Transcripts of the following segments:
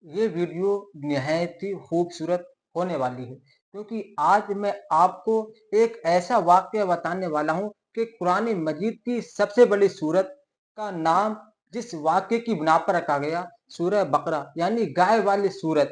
ये वीडियो निहायत ही खूबसूरत होने वाली है, क्योंकि आज मैं आपको एक ऐसा वाक़या बताने वाला हूँ कि कुरान मजीद की सबसे बड़ी सूरत का नाम जिस वाक़ये की बिना पर रखा गया, सूरह बकरा यानी गाय वाली सूरत।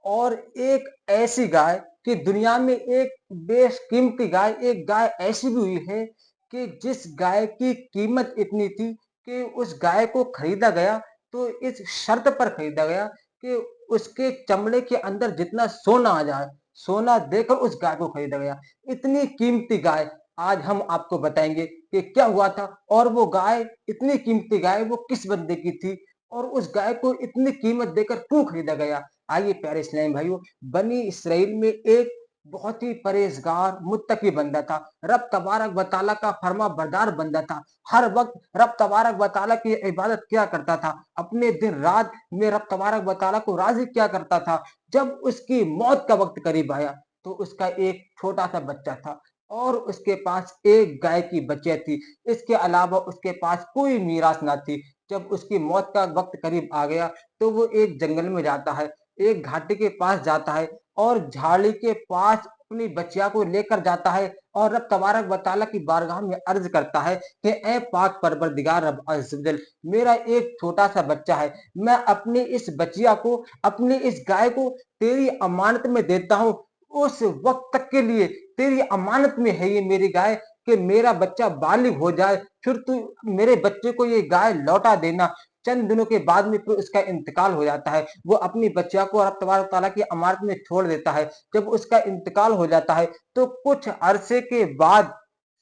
और एक ऐसी गाय कि दुनिया में एक बेशकीमती गाय, एक गाय ऐसी भी हुई है कि जिस गाय की कीमत इतनी थी कि उस गाय को खरीदा गया तो इस शर्त पर खरीदा गया कि उसके चमड़े के अंदर जितना सोना आ जाए, सोना देकर उस गाय को खरीदा गया। इतनी कीमती गाय आज हम आपको बताएँगे कि क्या हुआ था और वो गाय, इतनी कीमती गाय वो किस बंदे की थी और उस गाय को इतनी कीमत देकर क्यों खरीदा गया? आइए प्यारे इस्लामी भाइयों, बनी इसराइल में एक बहुत ही परहेज़गार, मुत्तकी बंदा था। रब तबारक व तआला का फर्माबरदार बंदा था। हर वक़्त रब तबारक व तआला की इबादत किया करता था। अपने दिन रात में रब तबारक व तआला को राज़ी किया करता था। जब उसकी मौत का वक़्त करीब आया, तो उसका एक छोटा-सा बच्चा था और उसके पास एक गाय की बछिया थी। इसके अलावा उसके पास कोई मीरास ना थी। जब उसकी मौत का वक़्त करीब आ गया, तो वो एक जंगल में जाता है, एक घाटी के पास जाता है और झाड़ी के पास अपनी बछिया को लेकर जाता है और रब तबारक व तआला की बारगाह में अर्ज़ करता है कि ए पाक परवरदिगार रब अज़्ज़ व जल, मेरा एक छोटा-सा बच्चा है। मैं अपनी इस बचिया को, अपनी इस गाय को तेरी अमानत में देता हूँ। उस वक़्त तक के लिए तेरी अमानत में है ये मेरी गाय कि मेरा बच्चा बालिग हो जाए, फिर तू मेरे बच्चे को ये गाय लौटा देना। चंद दिनों के बाद में फिर उसका इंतकाल हो जाता है। वो अपनी बच्चिया को अल्लाह तबारक तआला की अमानत में छोड़ देता है। जब उसका इंतकाल हो जाता है, तो कुछ अरसे के बाद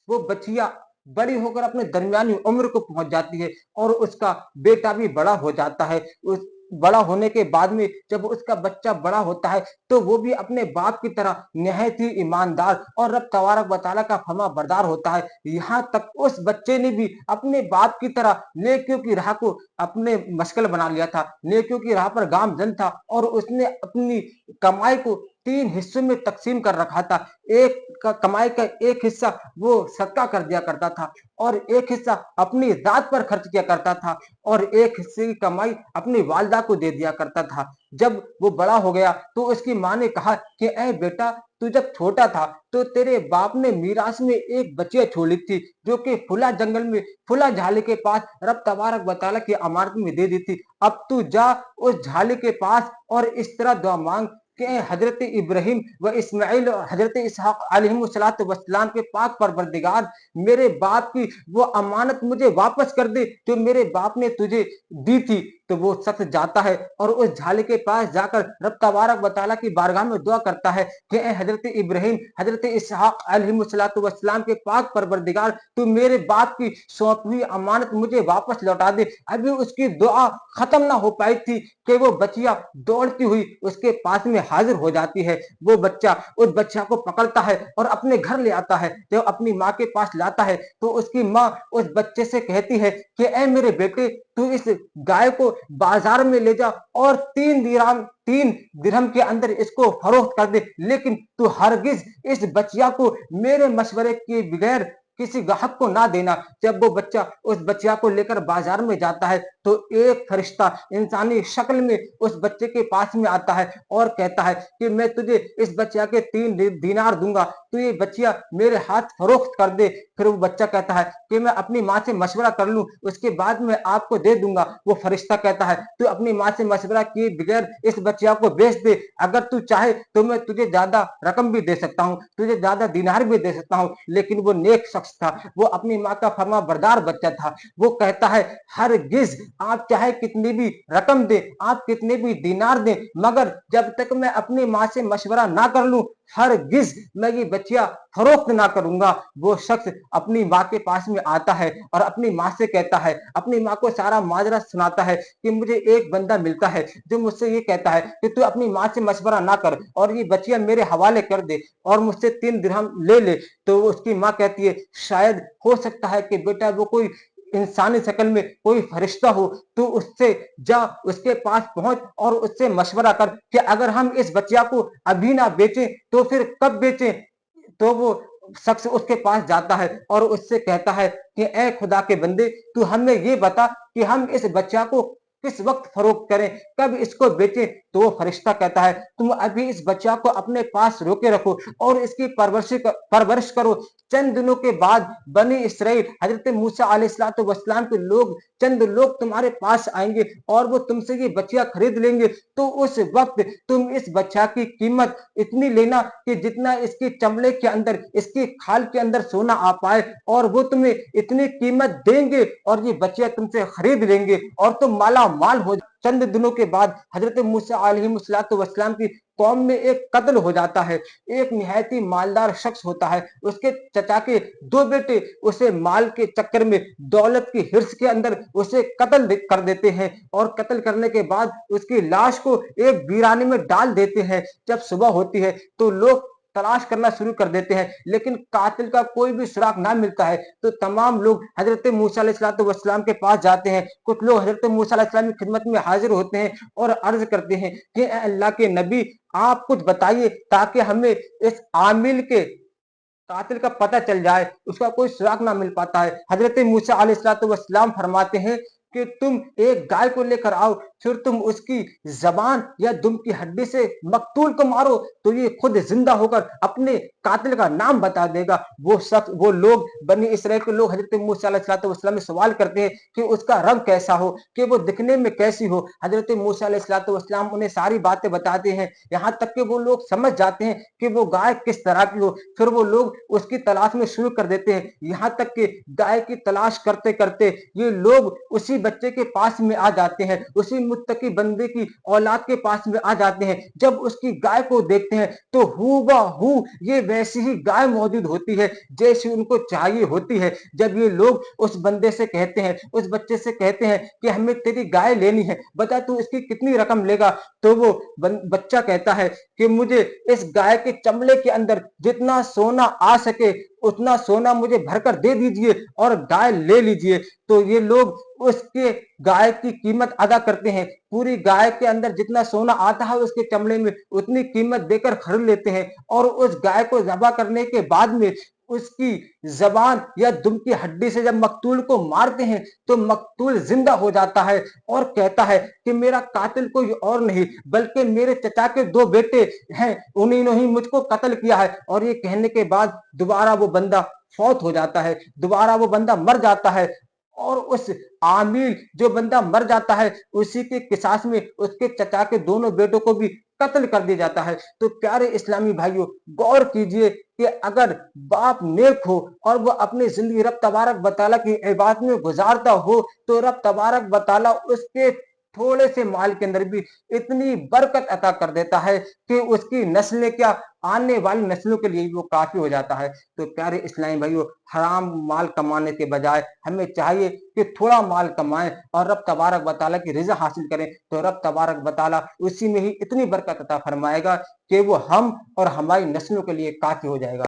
वो बछिया बड़ी होकर अपने दरमियानी उम्र को पहुंच जाती है और उसका बेटा भी बड़ा हो जाता है। उस बड़ा होने के बाद में जब उसका बच्चा बड़ा होता है, तो वो भी अपने बाप की तरह निहायत ही ईमानदार और रब तबारक व तआला का फर्माबरदार होता है। यहाँ तक उस बच्चे ने भी अपने बाप की तरह नेकियों की राह को अपने मशगल बना लिया था। नेकियों की राह पर गामजन था और उसने अपनी कमाई को 3 हिस्सों में तक़सीम कर रखा था। एक का कमाई का एक हिस्सा वो सदका कर दिया करता था और एक हिस्सा अपनी ज़ात पर खर्च किया करता था और एक हिस्से की कमाई अपनी वालिदा को दे दिया करता था। जब वो बड़ा हो गया, तो उसकी माँ ने कहा कि ए बेटा, तू जब छोटा था, तो तेरे बाप ने मीरास में एक बछिया छोड़ी थी, जो कि फुला जंगल में, फुला झाड़ी के पास रब तबारक व तआला की अमानत में दे दी थी। अब तू जा उस झाड़ी के पास और इस तरह दुआ माँग कि हज़रत इब्राहीम व इस्माइल और हज़रत इसहाक अलैहिस्सलातु वस्सलाम के पाक परवरदिगार, मेरे बाप की वो अमानत मुझे वापस कर दे, जो मेरे बाप ने तुझे दी थी। तो वो शख्स जाता है और उस झाड़ी के पास जाकर रब तबारक व तआला की बारगाह में दुआ करता है कि ए हज़रत इब्राहीम, हज़रत इसहाक अलैहिस्सलातु वस्सलाम के पाक परवरदिगार, तू मेरे बाप की सौंपी हुई अमानत मुझे वापस लौटा दे। अभी उसकी दुआ खत्म ना हो पाई थी कि वो बचिया दौड़ती हुई उसके पास में हाजिर हो जाती है। वो बच्चा उस बच्चा को पकड़ता है और अपने घर ले आता है। जब अपनी माँ के पास लाता है, तो उसकी माँ उस बच्चे से कहती है कि ए मेरे बेटे, तू इस गाय को बाजार में ले जा और 3 दिरहम के अंदर इसको फरोख्त कर दे, लेकिन तू हरगिज इस बचिया को मेरे मशवरे के बगैर किसी ग्राहक को ना देना। जब वो बच्चा उस बच्चिया को लेकर बाजार में जाता है, तो एक फरिश्ता इंसानी शक्ल में उस बच्चे के पास में आता है और कहता है कि मैं तुझे इस बच्चिया के 3 दीनार दूंगा, तू ये बच्चिया मेरे हाथ फरोख्त कर दे। फिर वो बच्चा कहता है कि मैं अपनी माँ से मशवरा कर लूं, उसके बाद मैं आपको दे दूंगा। वो फरिश्ता कहता है तू अपनी माँ से मशवरा किए बगैर इस बच्चिया को बेच दे, अगर तू चाहे तो मैं तुझे ज्यादा रकम भी दे सकता हूँ, तुझे ज्यादा दीनार भी दे सकता हूँ। लेकिन वो नेक शख्स था, वो अपनी माँ का फर्माबरदार बच्चा था। वो कहता है हरगिज आप चाहे कितनी भी रकम दे, आप कितने भी दीनार दें, मगर जब तक मैं अपनी माँ से मशवरा ना कर लूं, हरगिज मैं ये बच्चिया फरोख्त ना करूंगा। वो शख्स अपनी माँ के पास में आता है और अपनी माँ से कहता है, अपनी माँ को सारा माजरा सुनाता है कि मुझे एक बंदा मिलता है जो मुझसे ये कहता है कि तू अपनी माँ से मशवरा ना कर और ये बच्चिया मेरे हवाले कर दे और मुझसे 3 दिरहम ले ले। तो उसकी माँ कहती है शायद हो सकता है कि बेटा वो कोई इंसानी शक्ल में कोई फरिश्ता हो, तू उससे जा, उसके पास पहुंच और उससे मशवरा कर कि अगर हम इस बच्चिया को अभी ना बेचें तो फिर कब बेचें। तो वो शख्स उसके पास जाता है और उससे कहता है कि ए खुदा के बंदे, तू हमें ये बता कि हम इस बच्चा को किस वक्त फरोख्त करें, कब इसको बेचें, तो वो फरिश्ता कहता है तुम अभी इस बच्चा को अपने पास रोके रखो और इसकी परवरिश करो। चंद दिनों के बाद बनी इसराइल हजरत मूसा अलैहिस्सलातु वस्सलाम के लोग, चंद लोग तुम्हारे पास आएंगे और वो तुमसे ये बच्चियां खरीद लेंगे, तो उस वक्त तुम इस बच्चा की कीमत इतनी लेना कि जितना इसके चमड़े के अंदर, इसकी खाल के अंदर सोना आ पाए, और वो तुम्हें इतनी कीमत देंगे और ये बच्चियां तुमसे खरीद लेंगे और तुम माला माल हो। चंद दिनों के बाद हजरत मूसा अलैहिस्सलातु वस्सलाम की कौम में एक कत्ल हो जाता है। एक निहायती मालदार शख्स होता है, उसके चचा के दो बेटे उसे माल के चक्कर में, दौलत की हिर्स के अंदर उसे कत्ल कर देते हैं और कत्ल करने के बाद उसकी लाश को एक वीराने में डाल देते हैं। जब सुबह होती है तो लोग तलाश करना शुरू कर देते हैं, लेकिन कातिल का कोई भी सुराग ना मिलता है, तो तमाम लोग हजरत मूसा अलैहिस्सलातु वस्सलाम के पास जाते हैं। कुछ लोग हजरत मूसा अलैहिस्सलाम की खिदमत में हाजिर होते हैं और अर्ज करते हैं कि अल्लाह के नबी, आप कुछ बताइए ताकि हमें इस आमिल के कातिल का पता चल जाए, उसका कोई सुराग ना मिल पाता है। हजरत मूसा अलैहिस्सलातु वस्सलाम फरमाते हैं कि तुम एक गाय को लेकर आओ, फिर तुम उसकी जबान या दुम की हड्डी से मकतूल को मारो, तो ये खुद जिंदा होकर अपने कातिल का नाम बता देगा। वो शख्स, वो लोग, बनी इसराइल के लोग हजरत मूसा अलैहिस्सलातु वस्सलाम से सवाल करते हैं कि उसका रंग कैसा हो, कि वो दिखने में कैसी हो। हजरत मूसा अलैहिस्सलातु वस्सलाम उन्हें सारी बातें बताते हैं, यहाँ तक कि वो लोग समझ जाते हैं कि वो गाय किस तरह की हो। फिर वो लोग उसकी तलाश में शुरू कर देते हैं, यहाँ तक कि गाय की तलाश करते करते ये लोग उसी बच्चे के पास में आ जाते हैं, उसी मुत्तकी बंदे की औलाद के पास में आ जाते हैं। जब उसकी गाय को देखते हैं तो हूबहू ये वैसी ही गाय मौजूद होती है जैसी उनको चाहिए होती है। जब ये लोग उस बंदे से कहते हैं, उस बच्चे से कहते हैं कि हमें तेरी गाय लेनी है, बता तू इसकी कितनी रकम लेगा, तो वो बच्चा कहता है कि मुझे इस गाय के चमड़े के अंदर जितना सोना आ सके उतना सोना मुझे भरकर दे दीजिए और गाय ले लीजिए। तो ये लोग उसके गाय की कीमत अदा करते हैं, पूरी गाय के अंदर जितना सोना आता है उसके चमड़े में उतनी कीमत देकर खरीद लेते हैं और उस गाय को ज़बह करने के बाद में उसकी जबान या दुम की हड्डी से जब मकतूल को मारते हैं तो मकतूल जिंदा हो जाता है और कहता है कि मेरा कातिल कोई और नहीं बल्कि मेरे चचा के दो बेटे हैं, उन्हीं ने ही मुझको कत्ल किया है। और ये कहने के बाद दोबारा वो बंदा फौत हो जाता है, दोबारा वो बंदा मर जाता है और उस आमिल जो बंदा मर जाता है उसी के किसास में उसके चचा के दोनों बेटों को भी कत्ल कर दिया जाता है। तो प्यारे इस्लामी भाइयों, गौर कीजिए कि अगर बाप नेक हो और वो अपनी जिंदगी रब तबारक बताला की इबादत में गुजारता हो तो रब तबारक बताला उसके थोड़े से माल के अंदर भी इतनी बरकत अता कर देता है कि उसकी नस्लें क्या, आने वाली नस्लों के लिए भी वो काफी हो जाता है। तो प्यारे इस्लामी भाइयों, हराम माल कमाने के बजाय हमें चाहिए कि थोड़ा माल कमाएं और रब तबारक बताला की रिज़ा हासिल करें, तो रब तबारक बताला उसी में ही इतनी बरकत अता फरमाएगा कि वो हम और हमारी नस्लों के लिए काफी हो जाएगा।